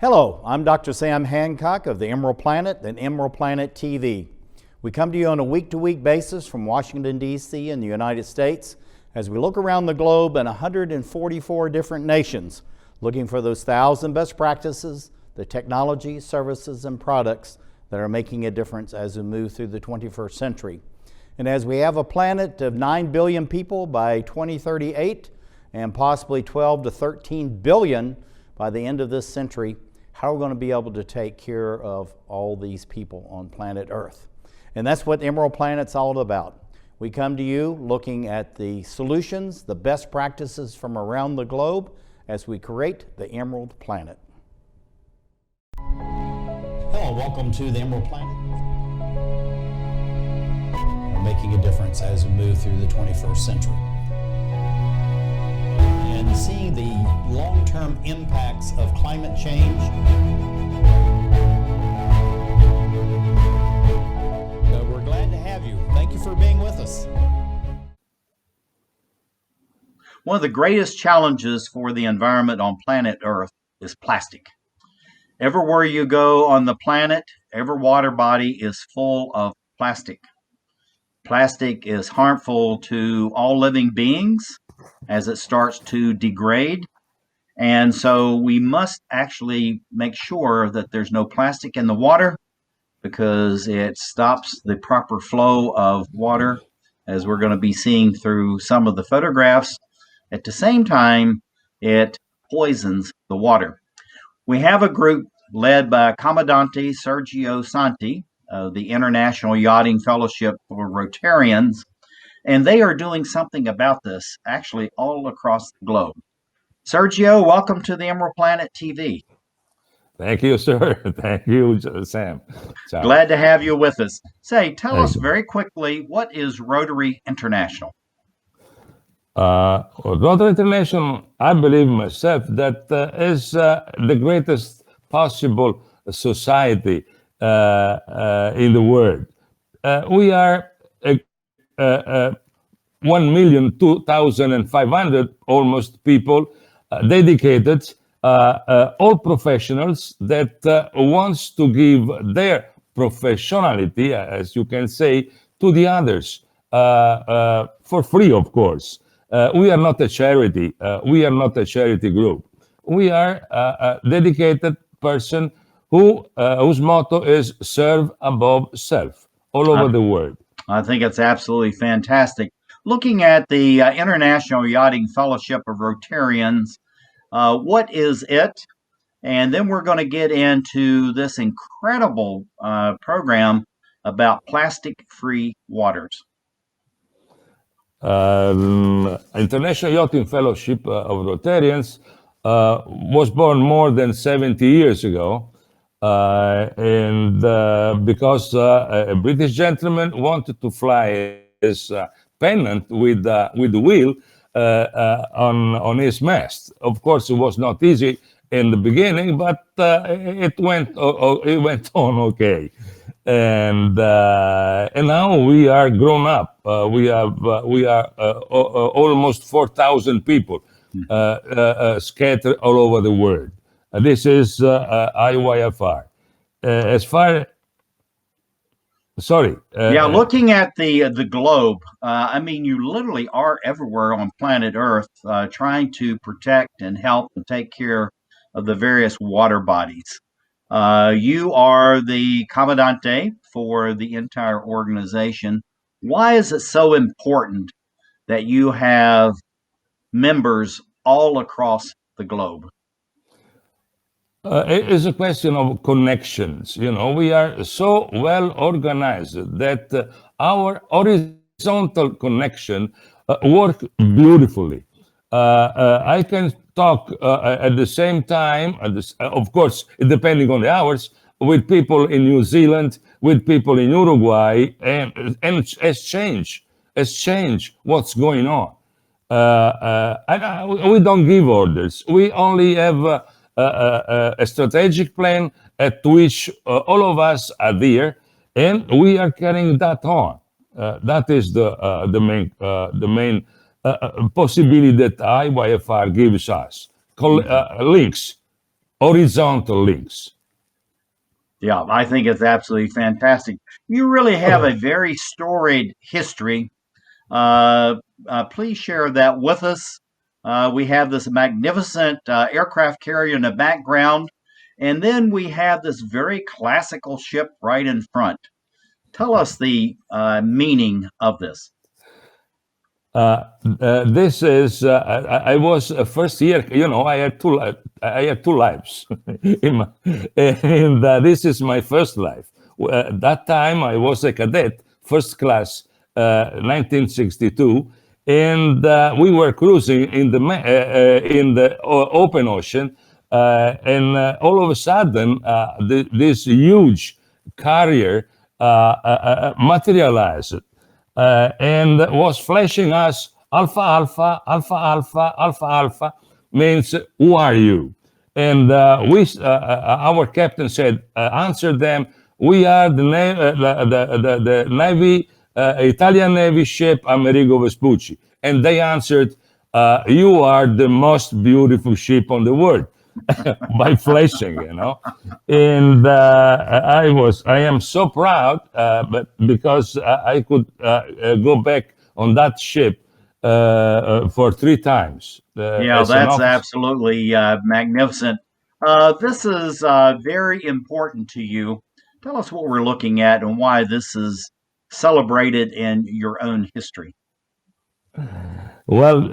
Hello, I'm Dr. Sam Hancock of the Emerald Planet and Emerald Planet TV. We come to you on a week-to-week basis from Washington, D.C. in the United States as we look around the globe in 144 different nations, looking for those 1,000 best practices, the technology, services, and products that are making a difference as we move through the 21st century. And as we have a planet of 9 billion people by 2038 and possibly 12 to 13 billion by the end of this century, how are we going to be able to take care of all these people on planet Earth? And that's what Emerald Planet's all about. We come to you looking at the solutions, the best practices from around the globe as we create the Emerald Planet. Hello, welcome to the Emerald Planet. We're making a difference as we move through the 21st century. And seeing the long-term impacts of climate change. We're glad to have you. Thank you for being with us. One of the greatest challenges for the environment on planet Earth is plastic. Everywhere you go on the planet, every water body is full of plastic. Plastic is harmful to all living beings as it starts to degrade. And so we must actually make sure that there's no plastic in the water because it stops the proper flow of water, as we're going to be seeing through some of the photographs. At the same time, it poisons the water. We have a group led by Comandante Sergio Santi of the International Yachting Fellowship of Rotarians, and they are doing something about this actually all across the globe. Sergio, welcome to the Emerald Planet TV. Thank you, sir. Thank you, Sam. Ciao. Glad to have you with us. Say, tell us very quickly, what is Rotary International? Rotary International, I believe myself, that is the greatest possible society in the world. We are 1,002,500 almost people dedicated, all professionals that wants to give their professionality, as you can say, to the others for free, of course. We are not a charity. We are not a charity group. We are a dedicated person whose motto is serve above self all over the world. I think it's absolutely fantastic. Looking at the International Yachting Fellowship of Rotarians, what is it? And then we're going to get into this incredible program about plastic-free waters. International Yachting Fellowship of Rotarians was born more than 70 years ago. And because a British gentleman wanted to fly his pennant with the wheel on his mast. Of course, it was not easy in the beginning, but it went on okay. And now we are grown up. We are almost 4,000 people scattered all over the world. This is IYFR. Looking at the globe, I mean, you literally are everywhere on planet Earth trying to protect and help and take care of the various water bodies. You are the Comandante for the entire organization. Why is it so important that you have members all across the globe? It is a question of connections. You know, we are so well organized that our horizontal connection work beautifully. I can talk at the same time, of course, depending on the hours, with people in New Zealand, with people in Uruguay, and exchange what's going on. We don't give orders. We only have a strategic plan at which all of us adhere, and we are carrying that on. That is the main possibility that IYFR gives us. Links horizontal links. Yeah, I think it's absolutely fantastic. You really have a very storied history. Please share that with us. We have this magnificent aircraft carrier in the background, and then we have this very classical ship right in front. Tell us the meaning of this. This is I was first year. I had two lives, and this is my first life. That time I was a cadet, first class, 1962, and we were cruising in the open ocean, and all of a sudden this huge carrier materialized and was flashing us alpha alpha alpha alpha alpha alpha means who are you? And our captain said, answer them. We are the Navy, Italian Navy ship Amerigo Vespucci. And they answered, you are the most beautiful ship on the world. By flashing, and I am so proud, but because I could go back on that ship for 3 times Yeah, as an that's officer. absolutely magnificent. This is very important to you. Tell us what we're looking at and why this is celebrated in your own history. Well,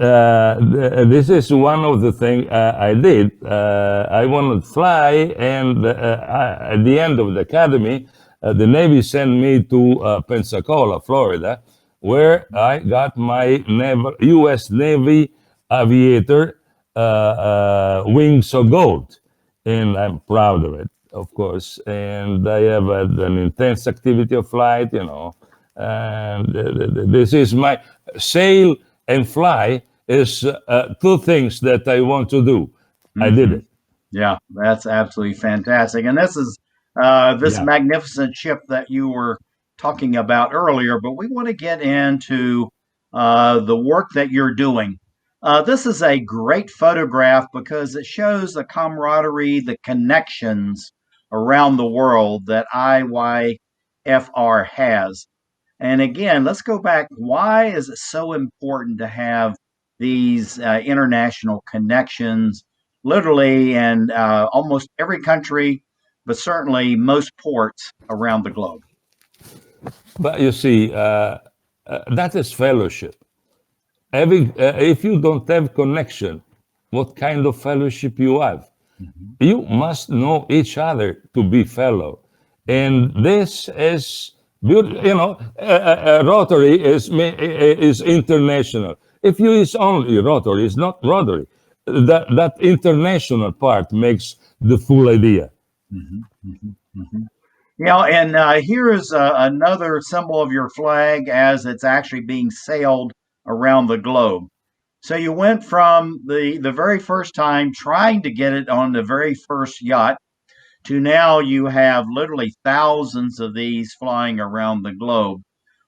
this is one of the things I did. I wanted to fly, and at the end of the academy, the Navy sent me to Pensacola, Florida, where I got my U.S. Navy Aviator Wings of Gold, and I'm proud of it, of course. And I have an intense activity of flight, and this is my sail and fly is two things that I want to do. I did Hmm. it. Yeah, that's absolutely fantastic. And this is this Yeah. magnificent ship that you were talking about earlier, but we want to get into the work that you're doing. This is a great photograph because it shows the camaraderie, the connections around the world that IYFR has. And again, let's go back. Why is it so important to have these international connections, literally in almost every country, but certainly most ports around the globe? But you see, that is fellowship. If you don't have connection, what kind of fellowship you have? Mhm. You must know each other to be fellow. And this is beautiful. Rotary is international. If you is only Rotary, it's not Rotary. That international part makes the full idea. Mhm, mhm, mhm. And here is another symbol of your flag as it's actually being sailed around the globe. So you went from the very first time trying to get it on the very first yacht to now you have literally thousands of these flying around the globe.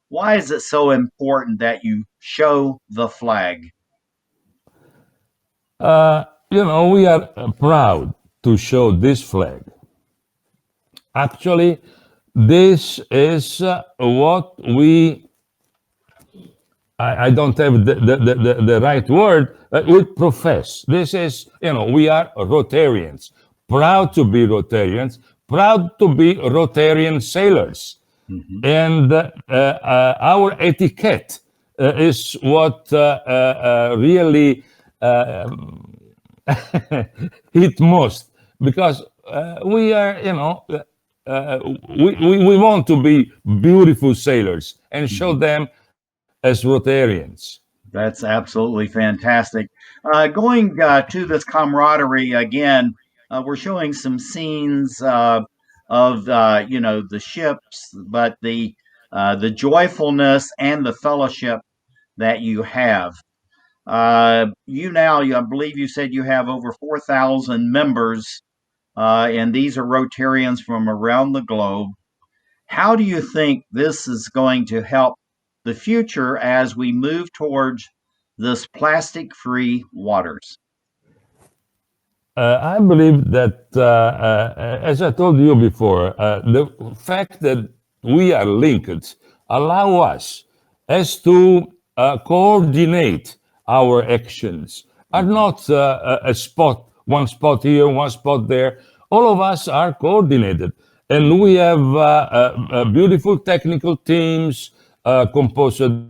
Why is it so important that you show the flag? We are proud to show this flag. Actually, this is what I don't have the right word. We profess. This is, we are Rotarians, proud to be Rotarians, proud to be Rotarian sailors. Mhm. And our etiquette is what really hit most because we are, we want to be beautiful sailors and show Mhm. them as Rotarians. That's absolutely fantastic. Going to this camaraderie again, we're showing some scenes of the ships, but the joyfulness and the fellowship that you have. I believe you said you have over 4,000 members, and these are Rotarians from around the globe. How do you think this is going to help the future as we move towards this plastic free waters? I believe that, as I told you before, the fact that we are linked allow us as to coordinate our actions, are not a spot, one spot here, one spot there. All of us are coordinated, and we have beautiful technical teams composed of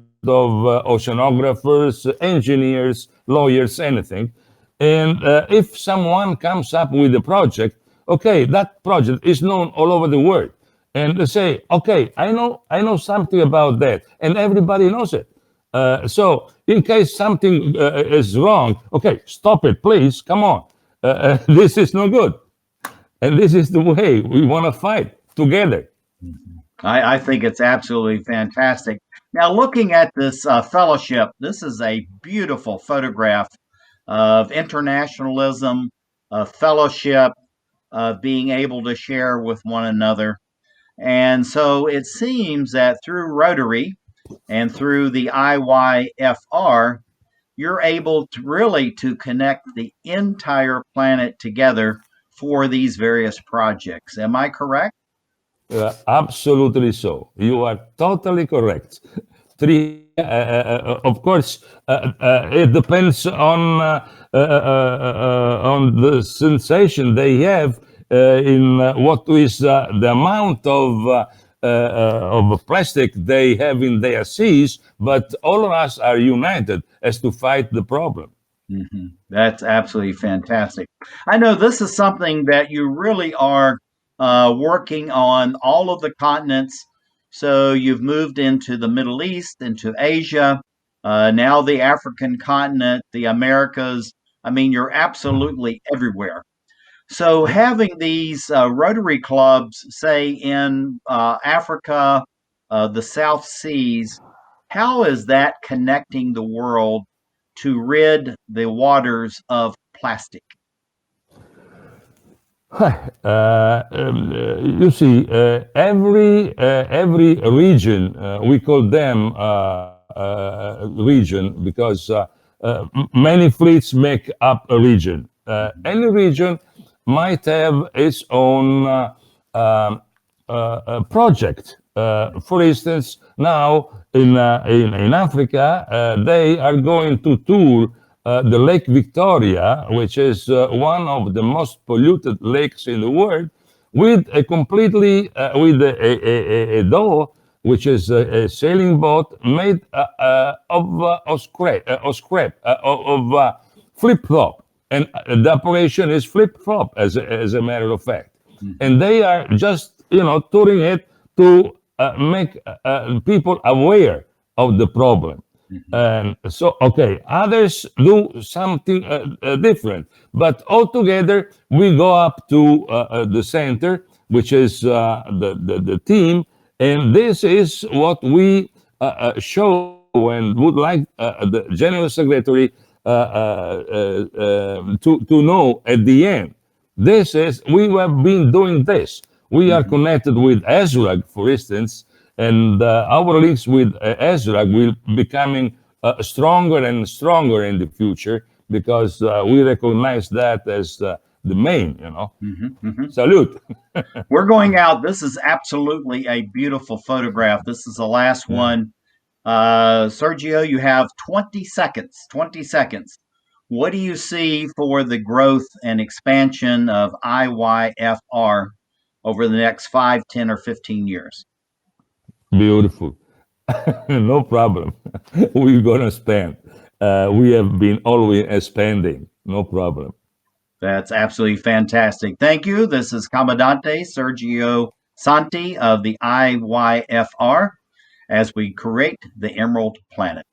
oceanographers, engineers, lawyers, anything. And if someone comes up with a project, okay, that project is known all over the world. And they say, okay, I know something about that, and everybody knows it. So in case something is wrong, okay, stop it, please, come on. This is no good. And this is the way we want to fight together. I think it's absolutely fantastic. Now, looking at this fellowship, this is a beautiful photograph of internationalism, of fellowship, of being able to share with one another. And so it seems that through Rotary and through the IYFR, you're able to really to connect the entire planet together for these various projects. Am I correct? Absolutely so. You are totally correct. Of course, it depends on the sensation they have in what is the amount of plastic they have in their seas. But all of us are united as to fight the problem. That's absolutely fantastic. I know this is something that you really are working on all of the continents. So you've moved into the Middle East, into Asia, now the African continent, the Americas. I mean, you're absolutely everywhere. So having these Rotary clubs, say in Africa, the South Seas, how is that connecting the world to rid the waters of plastic? You see, every region, we call them region because many fleets make up a region. Any region might have its own project. For instance, now in Africa, they are going to tour the Lake Victoria, which is one of the most polluted lakes in the world, with a completely with a dough, which is a sailing boat made of flip flop, and the operation is flip flop as a matter of fact, and they are just touring it to make people aware of the problem. And so, okay, others do something different, but altogether we go up to the center, which is the team, and this is what we show and would like the General Secretary to know at the end. This is, we have been doing this. We are connected with ESRAG, for instance, and our links with ESRAG will becoming stronger and stronger in the future because we recognize that as the main. Salute. We're going out. This is absolutely a beautiful photograph. This is the last one. Sergio, you have 20 seconds. 20 seconds. What do you see for the growth and expansion of IYFR over the next 5, 10, or 15 years? Beautiful. No problem. We're gonna spend. We have been always expanding. No problem. That's absolutely fantastic. Thank you. This is Comandante Sergio Santi of the IYFR as we create the Emerald Planet.